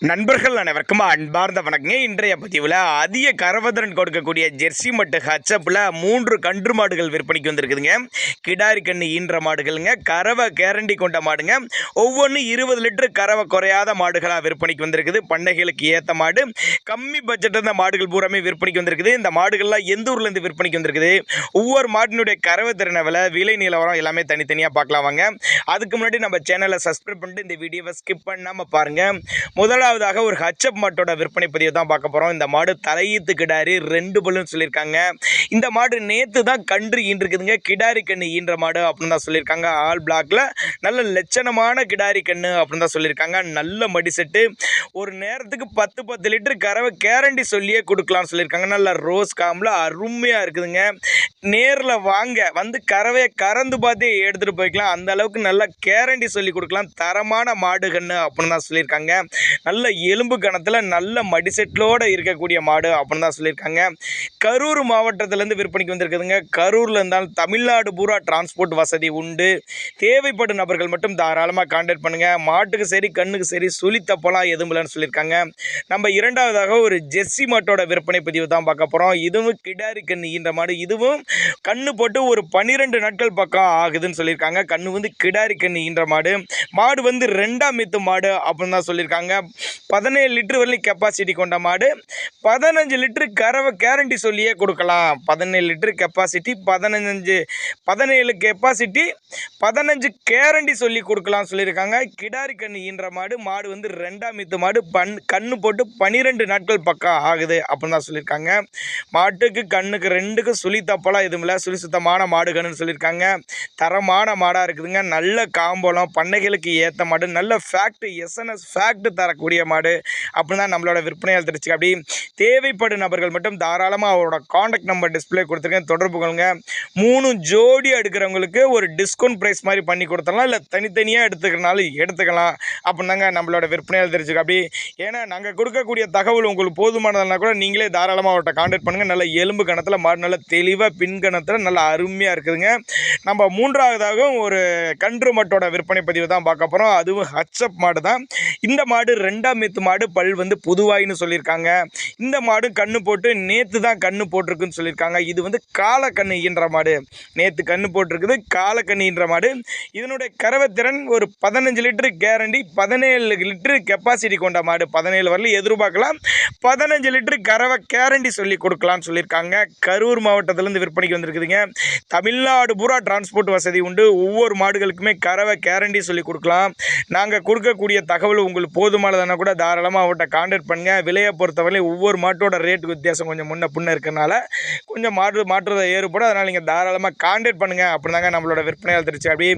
நண்பர்கள் அனைவருக்கும் அன்பார்ந்த வணக்கங்க. இன்றைய பதிவில் அதிக கரவதிறன் கொடுக்கக்கூடிய ஜெர்சி மற்றும் ஹச்சப்பில் 3 கன்று மாடுகள் விற்பனைக்கு வந்திருக்குதுங்க. கிடாரி கன்று ஈன்ற மாடுகளுங்க, கறவை கேரண்டி கொண்ட மாடுங்க. ஒவ்வொன்றும் 20 லிட்டர் கறவை குறையாத மாடுகளாக விற்பனைக்கு வந்திருக்குது. பண்ணைகளுக்கு ஏற்ற மாடு, கம்மி பட்ஜெட் இருந்த மாடுகள் பூராமே விற்பனைக்கு வந்திருக்குது. இந்த மாடுகள்லாம் எந்த ஊர்லேருந்து விற்பனைக்கு வந்திருக்குது, ஒவ்வொரு மாட்டினுடைய கறவை திறனை விலை நிலவரம் எல்லாமே தனித்தனியாக பார்க்கலாம் வாங்க. அதுக்கு முன்னாடி நம்ம சேனலை சப்ஸ்கிரைப் பண்ணிட்டு இந்த வீடியோவை ஸ்கிப் பண்ணாமல் பாருங்கள். முதலாவதாக ஒரு ஹச்சப் மாட்டோட விற்பனை பதிவு தான் பார்க்க போகிறோம். இந்த மாடு தலையீத்து கிடாரி 2 பல்லுன்னு சொல்லியிருக்காங்க. இந்த மாடு நேற்று தான் கன்று ஈன்றிருக்குதுங்க. கிடாரி கன்று ஈன்ற மாடு அப்படின்னு தான் சொல்லியிருக்காங்க. ஆல் பிளாக்ல நல்ல லட்சணமான கிடாரி கன்று அப்படின்னு தான் சொல்லியிருக்காங்க. நல்ல மடி செட்டு, ஒரு நேரத்துக்கு 10 லிட்டர் கறவை கேரண்டி சொல்லியே கொடுக்கலாம்னு சொல்லியிருக்காங்க. நல்ல ரோஸ் காம்பில் அருமையாக இருக்குதுங்க. நேரில் வாங்க, வந்து கறவையை கறந்து பார்த்தே எடுத்துகிட்டு போய்க்கலாம். அந்த அளவுக்கு நல்ல கேரண்டி சொல்லி கொடுக்கலாம். தரமான மாடு கன்று அப்படின்னு தான் சொல்லியிருக்காங்க. நல்ல எலும்பு கணத்தில் நல்ல மடிசெட்டிலோடு இருக்கக்கூடிய மாடு அப்படின்னு தான் சொல்லியிருக்காங்க. கரூர் மாவட்டத்திலேருந்து விற்பனைக்கு வந்திருக்குதுங்க. கரூரில் இருந்தாலும் தமிழ்நாடு பூரா டிரான்ஸ்போர்ட் வசதி உண்டு. தேவைப்படும் நபர்கள் மட்டும் தாராளமாக கான்டாக்ட் பண்ணுங்கள். மாட்டுக்கு சரி கண்ணுக்கு சரி சுழித்தப்பெல்லாம் எதுவும் இல்லைன்னு சொல்லியிருக்காங்க. நம்ம இரண்டாவதாக ஒரு ஜெர்சி மாட்டோட விற்பனை பதிவு தான் பார்க்க போகிறோம். இதுவும் கிடாரி கன்று ஈன்ற மாடு. இதுவும் கண்ணு போட்டு ஒரு 12 நாட்கள் பக்கம் ஆகுதுன்னு சொல்லியிருக்காங்க. கண்ணு வந்து கிடாரி கன்று ஈன்ற மாடு. மாடு வந்து 2ஆம் மீத்து மாடு அப்படின்னு தான் சொல்லியிருக்காங்க. 17 லிட்டர் வரையும் கெப்பாசிட்டி கொண்ட மாடு. 15 லிட்டரு கறவை கேரண்டி சொல்லியே கொடுக்கலாம். 17 லிட்டரு கெப்பாசிட்டி, 17 கெப்பாசிட்டி, 15 கேரண்டி சொல்லி கொடுக்கலாம் சொல்லியிருக்காங்க. கிடாரி கன்று ஈன்ற மாடு. மாடு வந்து 2ஆம் மீத்து மாடு. கண்ணு போட்டு 12 நாட்கள் பக்கம் ஆகுது அப்படின்னு தான் சொல்லியிருக்காங்க. மாட்டுக்கு கண்ணுக்கு 2க்கும் சுழி தப்பெல்லாம் எதுவும் இல்லை. சுழி சுத்தமான மாடு கண்ணுன்னு சொல்லியிருக்காங்க. தரமான மாடாக இருக்குதுங்க. நல்ல காம்பளம், பண்ணைகளுக்கு ஏற்ற மாடு, நல்ல ஃபேக்ட், எஸ்என்எஸ் ஃபேக்ட் தரக்கூடிய மாடு அப்படின்னு தான் நம்மளோட விற்பனையால் தெரிஞ்சுக்க. அப்படி தேவைப்படும் நபர்கள் மட்டும் தாராளமாக அவரோட காண்டாக்ட் நம்பர் டிஸ்பிளே கொடுத்துருக்கேன், தொடர்பு கொள்ளுங்க. 3 ஜோடி எடுக்கிறவங்களுக்கு ஒரு டிஸ்கவுண்ட் ப்ரைஸ் மாதிரி பண்ணி கொடுத்துடலாம். இல்லை தனித்தனியாக எடுத்துக்கிறனாலும் எடுத்துக்கலாம் அப்படின்னாங்க நம்மளோட விற்பனையால் தெரிஞ்சுக்க. அப்படி ஏன்னா நாங்கள் கொடுக்கக்கூடிய தகவல் உங்களுக்கு போதுமானதுனா கூட நீங்களே தாராளமாக அவர்கிட்ட காண்டாக்ட் பண்ணுங்கள். நல்ல எலும்பு கணத்தில் மாடு, நல்ல தெளிவாக பின் கணத்தில் நல்ல அருமையாக இருக்குதுங்க. நம்ம மூன்றாவதாகவும் ஒரு கன்று மாட்டோட விற்பனை பதிவு தான் பார்க்க போகிறோம். அதுவும் ஹச்சப் மாடு தான். இந்த மாடு 2ஆம் மீத்து மாடு. பல் வந்து புதுவாயின்னு சொல்லியிருக்காங்க. இந்த மாடு கண்ணு போட்டு நேற்று தான் கண்ணு போட்டிருக்குன்னு சொல்லியிருக்காங்க. இது வந்து காலக்கண்ணு ஈன்ற மாடு. நேற்று கண்ணு போட்டிருக்குது, காலக்கண்ணு ஈன்ற மாடு. இதனுடைய கறவைத்திறன் ஒரு 15 லிட்டரு கேரண்டி, 17 லிட்டரு கெப்பாசிட்டி கொண்ட மாடு. 17 வரலையும் எதிர்பார்க்கலாம். 15 லிட்டரு கறவை கேரண்டி சொல்லி கொடுக்கலான்னு சொல்லியிருக்காங்க. கரூர் மாவட்டத்திலேருந்து விற்பனைக்கு வந்திருக்குதுங்க. தமிழ்நாடு பூரா டிரான்ஸ்போர்ட் வசதி உண்டு. ஒவ்வொரு மாடுகளுக்குமே கறவை கேரண்டி சொல்லி கொடுக்கலாம். நாங்கள் கொடுக்கக்கூடிய தகவல் உங்களுக்கு போதுமானதானா கூட தாராளமாக அவர்கிட்ட கான்டாக்ட் பண்ணுங்கள். விலையை பொறுத்தவரை ஒவ்வொரு மாட்டோட ரேட்டு வித்தியாசம் கொஞ்சம் முன்ன பின்ன இருக்கிறனால கொஞ்சம் மாற்றுறதை ஏற்படும். அதனால் நீங்கள் தாராளமாக கான்டாக்ட் பண்ணுங்கள் அப்படின்னாங்க நம்மளோட விற்பனையால் தெரிச்சு. அப்படி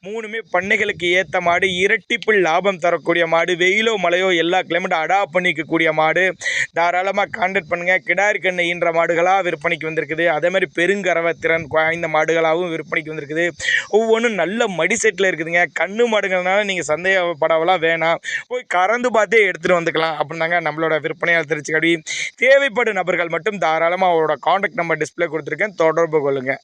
3மே பண்ணைகளுக்கு ஏற்ற மாடு, இரட்டிப்பு லாபம் தரக்கூடிய மாடு, வெயிலோ மழையோ எல்லா கிளைமேட்டும் அடாப்ட் பண்ணிக்கக்கூடிய மாடு. தாராளமாக கான்டாக்ட் பண்ணுங்கள். கிடாரி கன்று ஈன்ற மாடுகளாக விற்பனைக்கு வந்திருக்குது. அதே மாதிரி பெருங்கறவை திறன் வாய்ந்த மாடுகளாகவும் விற்பனைக்கு வந்திருக்குது. ஒவ்வொன்றும் நல்ல மடி செட்டில் இருக்குதுங்க. கண்ணு மாடுகள்னால நீங்கள் சந்தேகப்படவெல்லாம் வேணாம், போய் கறந்து பார்த்தே எடுத்துகிட்டு வந்துக்கலாம் அப்படின்னாங்க நம்மளோட விற்பனையால் தெரிஞ்சுக்க. அப்படி தேவைப்படும் நபர்கள் மட்டும் தாராளமாக அவரோட காண்டாக்ட் நம்பர் டிஸ்பிளே கொடுத்துருக்கேன், தொடர்பு கொள்ளுங்கள்.